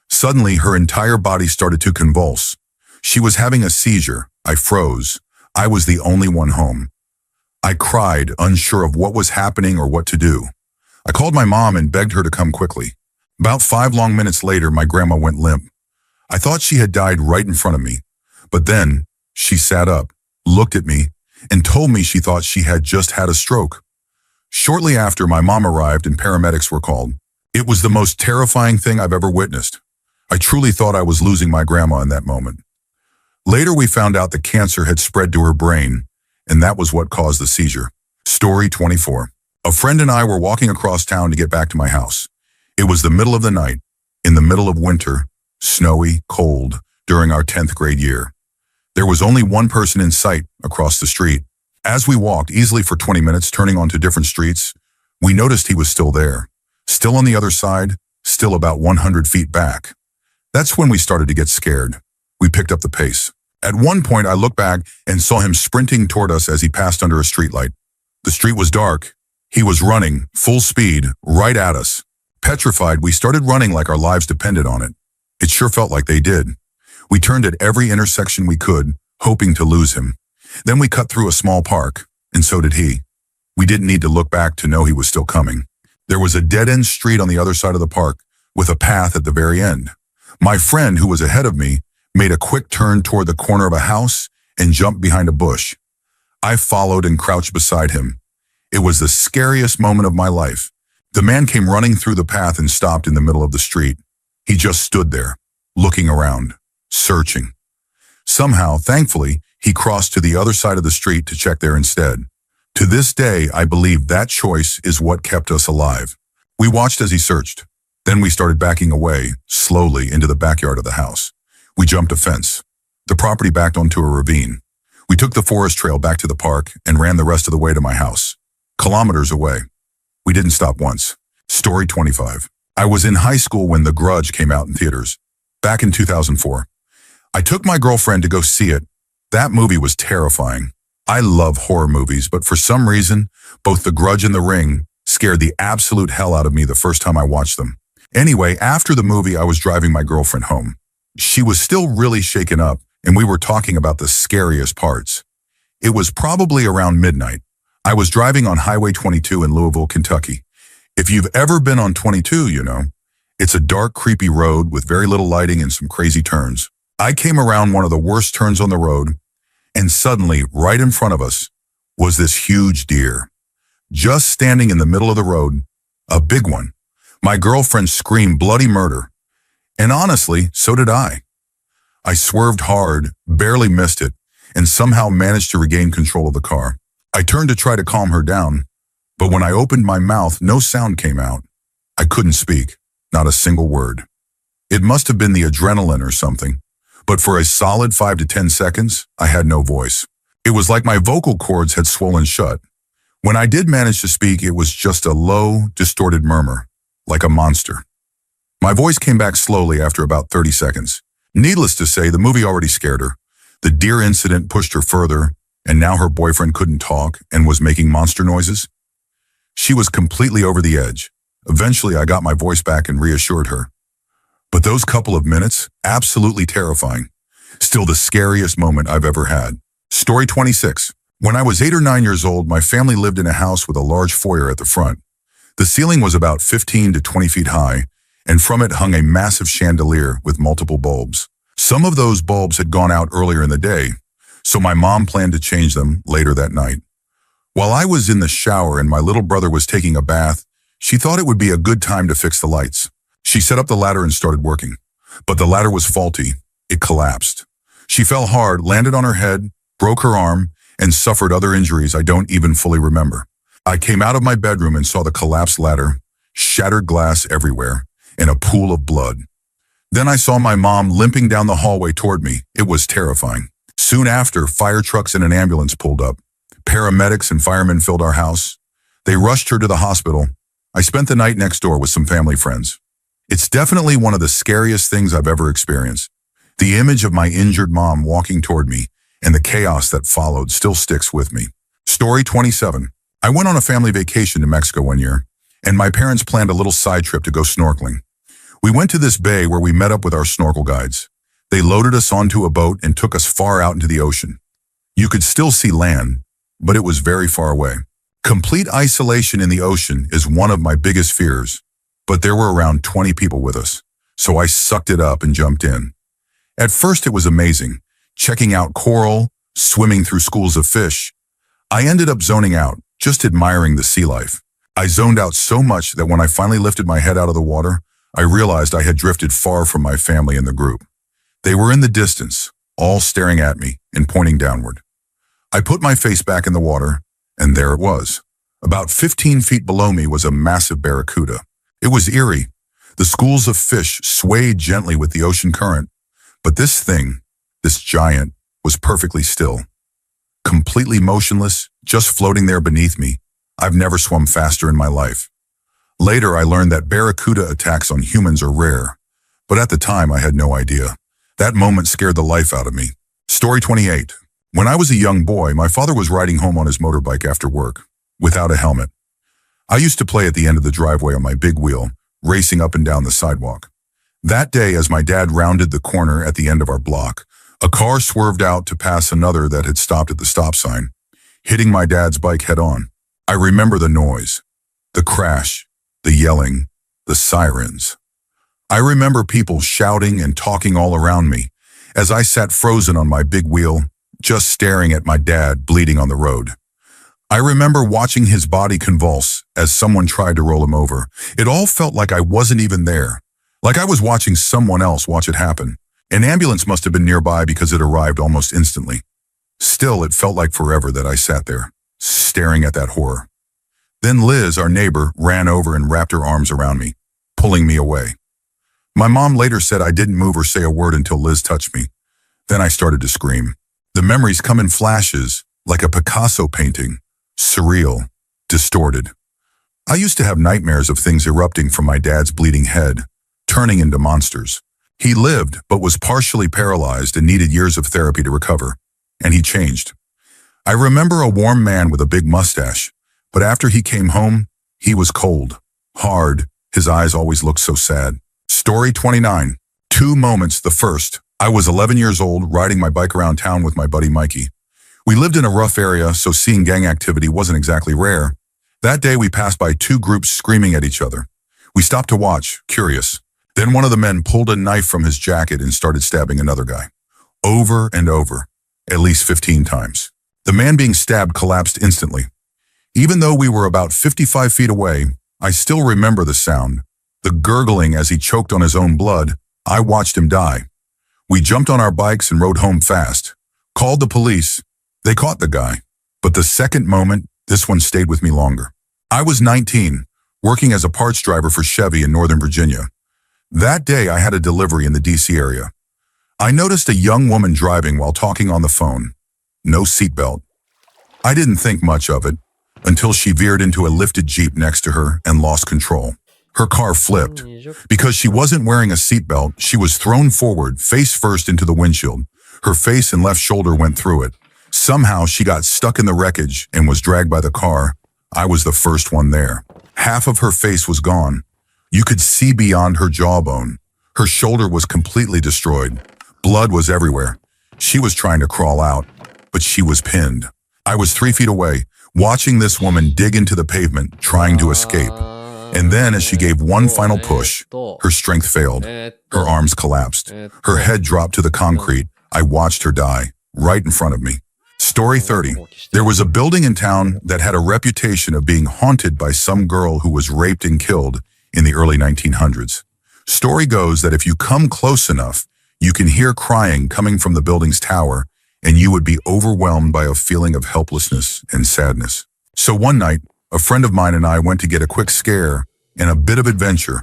S1: Suddenly, her entire body started to convulse. She was having a seizure. I froze. I was the only one home. I cried, unsure of what was happening or what to do. I called my mom and begged her to come quickly. About 5 long minutes later, my grandma went limp. I thought she had died right in front of me. But then, she sat up, looked at me, and told me she thought she had just had a stroke. Shortly after, my mom arrived and paramedics were called. It was the most terrifying thing I've ever witnessed. I truly thought I was losing my grandma in that moment. Later, we found out that cancer had spread to her brain, and that was what caused the seizure. Story 24. A friend and I were walking across town to get back to my house. It was the middle of the night, in the middle of winter, snowy, cold, during our 10th grade year. There was only one person in sight across the street. As we walked easily for 20 minutes, turning onto different streets, we noticed he was still there, still on the other side, still about 100 feet back. That's when we started to get scared. We picked up the pace. At one point, I looked back and saw him sprinting toward us as he passed under a streetlight. The street was dark. He was running, full speed, right at us. Petrified, we started running like our lives depended on it. It sure felt like they did. We turned at every intersection we could, hoping to lose him. Then we cut through a small park, and so did he. We didn't need to look back to know he was still coming. There was a dead-end street on the other side of the park, with a path at the very end. My friend, who was ahead of me, made a quick turn toward the corner of a house and jumped behind a bush. I followed and crouched beside him. It was the scariest moment of my life. The man came running through the path and stopped in the middle of the street. He just stood there, looking around, searching. Somehow, thankfully, he crossed to the other side of the street to check there instead. To this day, I believe that choice is what kept us alive. We watched as he searched. Then we started backing away, slowly, into the backyard of the house. We jumped a fence. The property backed onto a ravine. We took the forest trail back to the park and ran the rest of the way to my house. Kilometers away. We didn't stop once. Story 25. I was in high school when The Grudge came out in theaters. Back in 2004. I took my girlfriend to go see it. That movie was terrifying. I love horror movies, but for some reason, both The Grudge and The Ring scared the absolute hell out of me the first time I watched them. Anyway, after the movie, I was driving my girlfriend home. She was still really shaken up, and we were talking about the scariest parts. It was probably around midnight. I was driving on Highway 22 in Louisville, Kentucky. If you've ever been on 22, you know, it's a dark, creepy road with very little lighting and some crazy turns. I came around one of the worst turns on the road, and suddenly, right in front of us, was this huge deer. Just standing in the middle of the road, a big one. My girlfriend screamed bloody murder. And honestly, so did I. I swerved hard, barely missed it, and somehow managed to regain control of the car. I turned to try to calm her down, but when I opened my mouth, no sound came out. I couldn't speak, not a single word. It must have been the adrenaline or something, but for a solid 5 to 10 seconds, I had no voice. It was like my vocal cords had swollen shut. When I did manage to speak, it was just a low, distorted murmur, like a monster. My voice came back slowly after about 30 seconds. Needless to say, the movie already scared her. The deer incident pushed her further, and now her boyfriend couldn't talk and was making monster noises. She was completely over the edge. Eventually, I got my voice back and reassured her. But those couple of minutes, absolutely terrifying. Still the scariest moment I've ever had. Story 26. When I was 8 or 9 years old, my family lived in a house with a large foyer at the front. The ceiling was about 15 to 20 feet high, and from it hung a massive chandelier with multiple bulbs. Some of those bulbs had gone out earlier in the day, so my mom planned to change them later that night. While I was in the shower and my little brother was taking a bath, she thought it would be a good time to fix the lights. She set up the ladder and started working, but the ladder was faulty. It collapsed. She fell hard, landed on her head, broke her arm, and suffered other injuries I don't even fully remember. I came out of my bedroom and saw the collapsed ladder, shattered glass everywhere, and a pool of blood. Then I saw my mom limping down the hallway toward me. It was terrifying. Soon after, fire trucks and an ambulance pulled up. Paramedics and firemen filled our house. They rushed her to the hospital. I spent the night next door with some family friends. It's definitely one of the scariest things I've ever experienced. The image of my injured mom walking toward me and the chaos that followed still sticks with me. Story 27. I went on a family vacation to Mexico one year, and my parents planned a little side trip to go snorkeling. We went to this bay where we met up with our snorkel guides. They loaded us onto a boat and took us far out into the ocean. You could still see land, but it was very far away. Complete isolation in the ocean is one of my biggest fears, but there were around 20 people with us, so I sucked it up and jumped in. At first it was amazing, checking out coral, swimming through schools of fish. I ended up zoning out, just admiring the sea life. I zoned out so much that when I finally lifted my head out of the water, I realized I had drifted far from my family and the group. They were in the distance, all staring at me and pointing downward. I put my face back in the water, and there it was. About 15 feet below me was a massive barracuda. It was eerie. The schools of fish swayed gently with the ocean current, but this thing, this giant, was perfectly still. Completely motionless, just floating there beneath me. I've never swum faster in my life. Later, I learned that barracuda attacks on humans are rare, but at the time I had no idea. That moment scared the life out of me. Story 28. When I was a young boy, my father was riding home on his motorbike after work, without a helmet. I used to play at the end of the driveway on my big wheel, racing up and down the sidewalk. That day, as my dad rounded the corner at the end of our block, a car swerved out to pass another that had stopped at the stop sign, hitting my dad's bike head-on. I remember the noise, the crash, the yelling, the sirens. I remember people shouting and talking all around me as I sat frozen on my big wheel, just staring at my dad bleeding on the road. I remember watching his body convulse as someone tried to roll him over. It all felt like I wasn't even there, like I was watching someone else watch it happen. An ambulance must have been nearby because it arrived almost instantly. Still, it felt like forever that I sat there, staring at that horror. Then Liz, our neighbor, ran over and wrapped her arms around me, pulling me away. My mom later said I didn't move or say a word until Liz touched me. Then I started to scream. The memories come in flashes, like a Picasso painting, surreal, distorted. I used to have nightmares of things erupting from my dad's bleeding head, turning into monsters. He lived, but was partially paralyzed and needed years of therapy to recover. And he changed. I remember a warm man with a big mustache, but after he came home, he was cold, hard, his eyes always looked so sad. Story 29. Two moments. The first, I was 11 years old, riding my bike around town with my buddy Mikey. We lived in a rough area, so seeing gang activity wasn't exactly rare. That day we passed by two groups screaming at each other. We stopped to watch, curious. Then one of the men pulled a knife from his jacket and started stabbing another guy. Over and over, at least 15 times. The man being stabbed collapsed instantly. Even though we were about 55 feet away, I still remember the sound. The gurgling as he choked on his own blood. I watched him die. We jumped on our bikes and rode home fast. Called the police. They caught the guy. But the second moment, this one stayed with me longer. I was 19, working as a parts driver for Chevy in Northern Virginia. That day, I had a delivery in the DC area. I noticed a young woman driving while talking on the phone. No seatbelt. I didn't think much of it until she veered into a lifted Jeep next to her and lost control. Her car flipped. Because she wasn't wearing a seatbelt, she was thrown forward, face first into the windshield. Her face and left shoulder went through it. Somehow, she got stuck in the wreckage and was dragged by the car. I was the first one there. Half of her face was gone. You could see beyond her jawbone. Her shoulder was completely destroyed. Blood was everywhere. She was trying to crawl out, but she was pinned. I was 3 feet away, watching this woman dig into the pavement, trying to escape. And then, as she gave one final push, her strength failed. Her arms collapsed. Her head dropped to the concrete. I watched her die, right in front of me. Story 30. There was a building in town that had a reputation of being haunted by some girl who was raped and killed in the early 1900s. Story goes that if you come close enough, you can hear crying coming from the building's tower, and you would be overwhelmed by a feeling of helplessness and sadness. So one night, a friend of mine and I went to get a quick scare and a bit of adventure.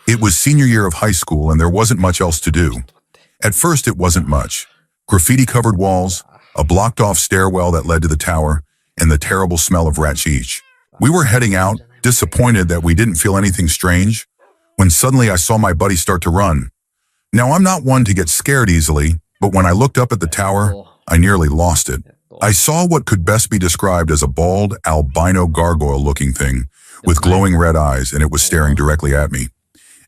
S1: It was senior year of high school and there wasn't much else to do. At first, it wasn't much. Graffiti-covered walls, a blocked-off stairwell that led to the tower, and the terrible smell of rat cheese. We were heading out, disappointed that we didn't feel anything strange, when suddenly I saw my buddy start to run. Now, I'm not one to get scared easily, but when I looked up at the tower, I nearly lost it. I saw what could best be described as a bald, albino gargoyle-looking thing with glowing red eyes, and it was staring directly at me.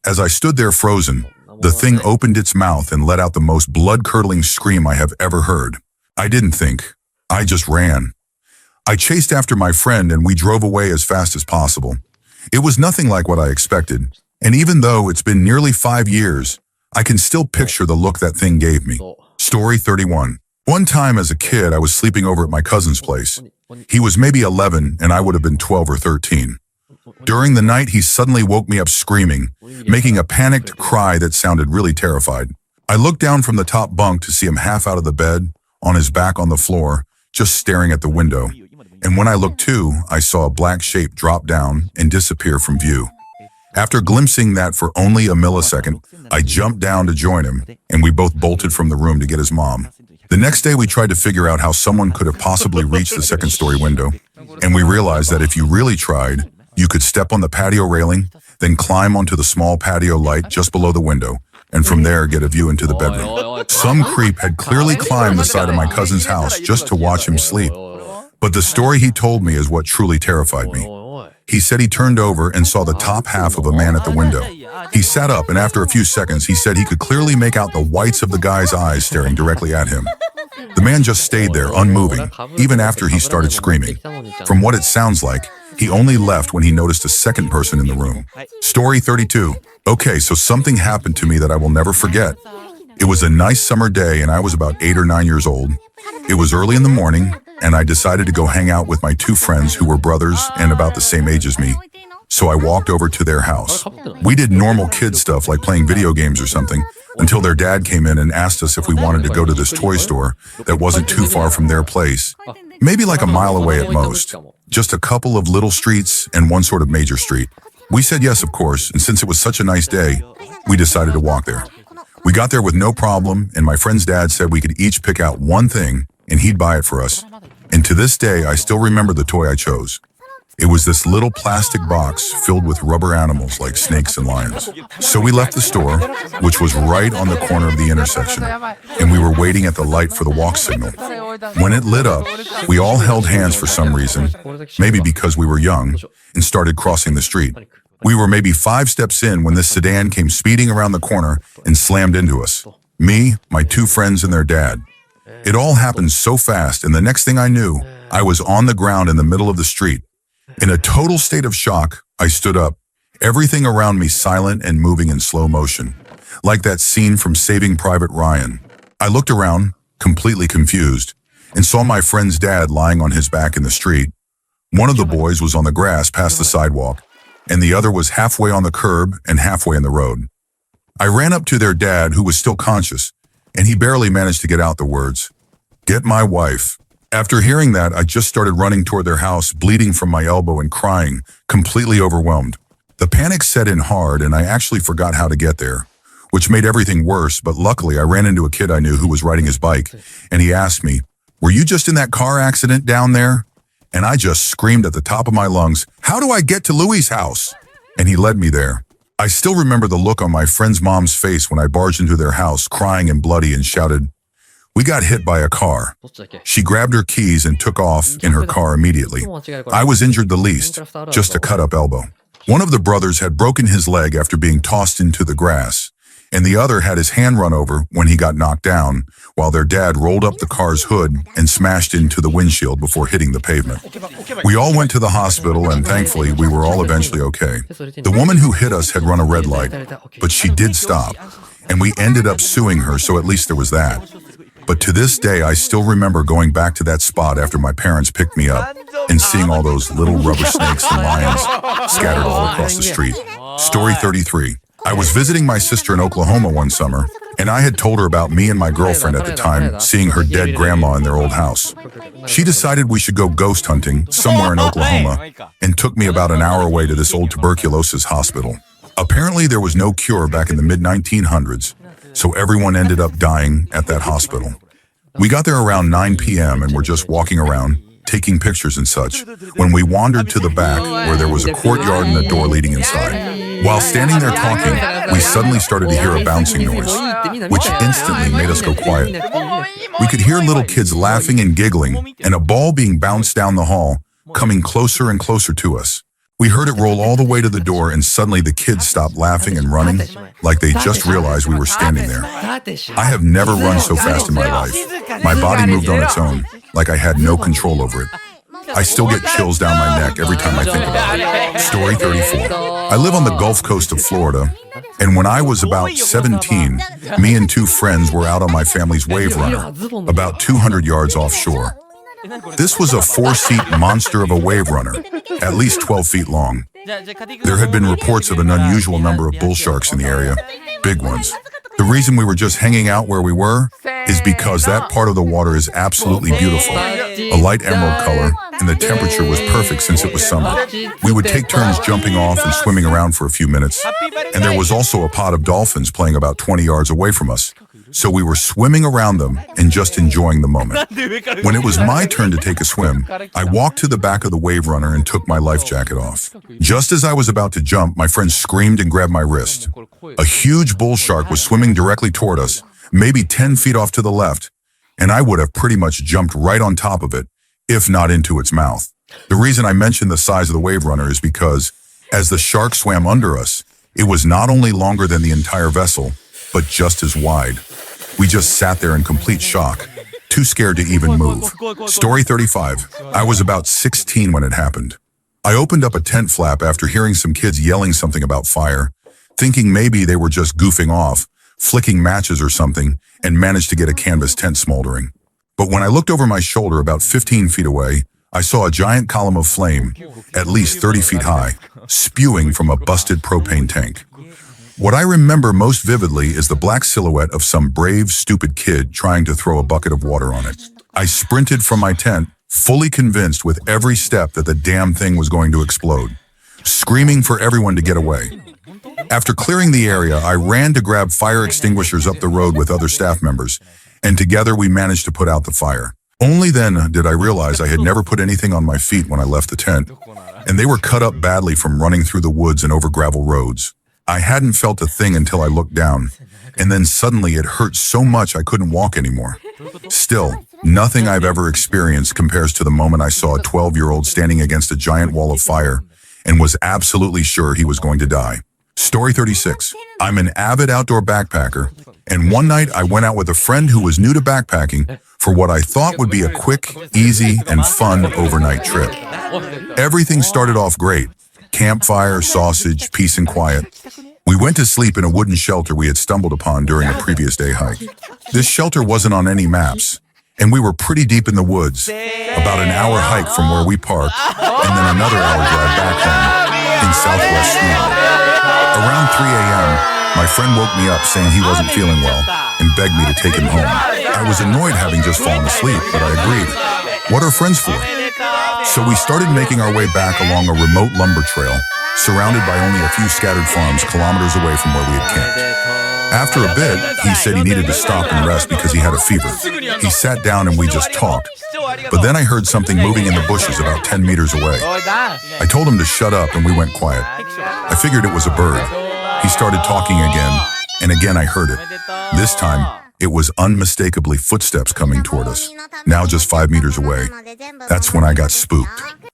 S1: As I stood there frozen, the thing opened its mouth and let out the most blood-curdling scream I have ever heard. I didn't think. I just ran. I chased after my friend and we drove away as fast as possible. It was nothing like what I expected, and even though it's been nearly 5 years, I can still picture the look that thing gave me. Story 31. One time as a kid, I was sleeping over at my cousin's place. He was maybe 11 and I would have been 12 or 13. During the night, he suddenly woke me up screaming, making a panicked cry that sounded really terrified. I looked down from the top bunk to see him half out of the bed, on his back on the floor, just staring at the window. And when I looked too, I saw a black shape drop down and disappear from view. After glimpsing that for only a millisecond, I jumped down to join him, and we both bolted from the room to get his mom. The next day, we tried to figure out how someone could have possibly reached the second-story window, and we realized that if you really tried, you could step on the patio railing, then climb onto the small patio light just below the window, and from there get a view into the bedroom. Some creep had clearly climbed the side of my cousin's house just to watch him sleep. But the story he told me is what truly terrified me. He said he turned over and saw the top half of a man at the window. He sat up, and after a few seconds, he said he could clearly make out the whites of the guy's eyes staring directly at him. The man just stayed there, unmoving, even after he started screaming. From what it sounds like, he only left when he noticed a second person in the room. Story 32. Okay, so something happened to me that I will never forget. It was a nice summer day, and I was about 8 or 9 years old. It was early in the morning, and I decided to go hang out with my 2 friends who were brothers and about the same age as me. So I walked over to their house. We did normal kid stuff like playing video games or something until their dad came in and asked us if we wanted to go to this toy store that wasn't too far from their place, maybe like a mile away at most, just a couple of little streets and one sort of major street. We said yes, of course, and since it was such a nice day, we decided to walk there. We got there with no problem, and my friend's dad said we could each pick out one thing and he'd buy it for us. And to this day, I still remember the toy I chose. It was this little plastic box filled with rubber animals like snakes and lions. So we left the store, which was right on the corner of the intersection, and we were waiting at the light for the walk signal. When it lit up, we all held hands for some reason, maybe because we were young, and started crossing the street. We were maybe 5 steps in when this sedan came speeding around the corner and slammed into us. Me, my 2 friends, and their dad. It all happened so fast, and the next thing I knew, I was on the ground in the middle of the street. In a total state of shock, I stood up, everything around me silent and moving in slow motion, like that scene from Saving Private Ryan. I looked around, completely confused, and saw my friend's dad lying on his back in the street. One of the boys was on the grass past the sidewalk, and the other was halfway on the curb and halfway in the road. I ran up to their dad, who was still conscious, and he barely managed to get out the words, "Get my wife." After hearing that, I just started running toward their house, bleeding from my elbow and crying, completely overwhelmed. The panic set in hard, and I actually forgot how to get there, which made everything worse, but luckily I ran into a kid I knew who was riding his bike, and he asked me, "Were you just in that car accident down there?" And I just screamed at the top of my lungs, "How do I get to Louie's house?" And he led me there. I still remember the look on my friend's mom's face when I barged into their house, crying and bloody, and shouted, "We got hit by a car." She grabbed her keys and took off in her car immediately. I was injured the least, just a cut-up elbow. One of the brothers had broken his leg after being tossed into the grass, and the other had his hand run over when he got knocked down, while their dad rolled up the car's hood and smashed into the windshield before hitting the pavement. We all went to the hospital, and thankfully, we were all eventually okay. The woman who hit us had run a red light, but she did stop, and we ended up suing her, so at least there was that. But to this day, I still remember going back to that spot after my parents picked me up and seeing all those little rubber snakes and lions scattered all across the street. Story 33. I was visiting my sister in Oklahoma one summer, and I had told her about me and my girlfriend at the time seeing her dead grandma in their old house. She decided we should go ghost hunting somewhere in Oklahoma and took me about an hour away to this old tuberculosis hospital. Apparently there was no cure back in the mid-1900s, so everyone ended up dying at that hospital. We got there around 9 p.m. and were just walking around, taking pictures and such, when we wandered to the back where there was a courtyard and a door leading inside. While standing there talking, we suddenly started to hear a bouncing noise, which instantly made us go quiet. We could hear little kids laughing and giggling, and a ball being bounced down the hall, coming closer and closer to us. We heard it roll all the way to the door, and suddenly the kids stopped laughing and running, like they just realized we were standing there. I have never run so fast in my life. My body moved on its own, like I had no control over it. I still get chills down my neck every time I think about it. Story 34. I live on the Gulf Coast of Florida, and when I was about 17, me and 2 friends were out on my family's wave runner, about 200 yards offshore. This was a 4-seat monster of a wave runner, at least 12 feet long. There had been reports of an unusual number of bull sharks in the area, big ones. The reason we were just hanging out where we were is because that part of the water is absolutely beautiful, a light emerald color, and the temperature was perfect since it was summer. We would take turns jumping off and swimming around for a few minutes, and there was also a pod of dolphins playing about 20 yards away from us. So we were swimming around them and just enjoying the moment. When it was my turn to take a swim, I walked to the back of the wave runner and took my life jacket off. Just as I was about to jump, my friend screamed and grabbed my wrist. A huge bull shark was swimming directly toward us, maybe 10 feet off to the left, and I would have pretty much jumped right on top of it, if not into its mouth. The reason I mentioned the size of the wave runner is because, as the shark swam under us, it was not only longer than the entire vessel, but just as wide. We just sat there in complete shock, too scared to even move. Story 35. I was about 16 when it happened. I opened up a tent flap after hearing some kids yelling something about fire, thinking maybe they were just goofing off, flicking matches or something, and managed to get a canvas tent smoldering. But when I looked over my shoulder about 15 feet away, I saw a giant column of flame, at least 30 feet high, spewing from a busted propane tank. What I remember most vividly is the black silhouette of some brave, stupid kid trying to throw a bucket of water on it. I sprinted from my tent, fully convinced with every step that the damn thing was going to explode, screaming for everyone to get away. After clearing the area, I ran to grab fire extinguishers up the road with other staff members, and together we managed to put out the fire. Only then did I realize I had never put anything on my feet when I left the tent, and they were cut up badly from running through the woods and over gravel roads. I hadn't felt a thing until I looked down, and then suddenly it hurt so much I couldn't walk anymore. Still, nothing I've ever experienced compares to the moment I saw a 12-year-old standing against a giant wall of fire and was absolutely sure he was going to die. Story 36. I'm an avid outdoor backpacker, and one night I went out with a friend who was new to backpacking for what I thought would be a quick, easy, and fun overnight trip. Everything started off great. Campfire, sausage, peace and quiet. We went to sleep in a wooden shelter we had stumbled upon during a previous day hike. This shelter wasn't on any maps, and we were pretty deep in the woods, about an hour hike from where we parked, and then another hour drive back home in southwest Sweden. Around 3 a.m., my friend woke me up saying he wasn't feeling well and begged me to take him home. I was annoyed having just fallen asleep, but I agreed. What are friends for? So we started making our way back along a remote lumber trail, surrounded by only a few scattered farms kilometers away from where we had camped. After a bit, he said he needed to stop and rest because he had a fever. He sat down and we just talked. But then I heard something moving in the bushes about 10 meters away. I told him to shut up and we went quiet. I figured it was a bird. He started talking again, and again I heard it. This time, it was unmistakably footsteps coming toward us, now just 5 meters away. That's when I got spooked.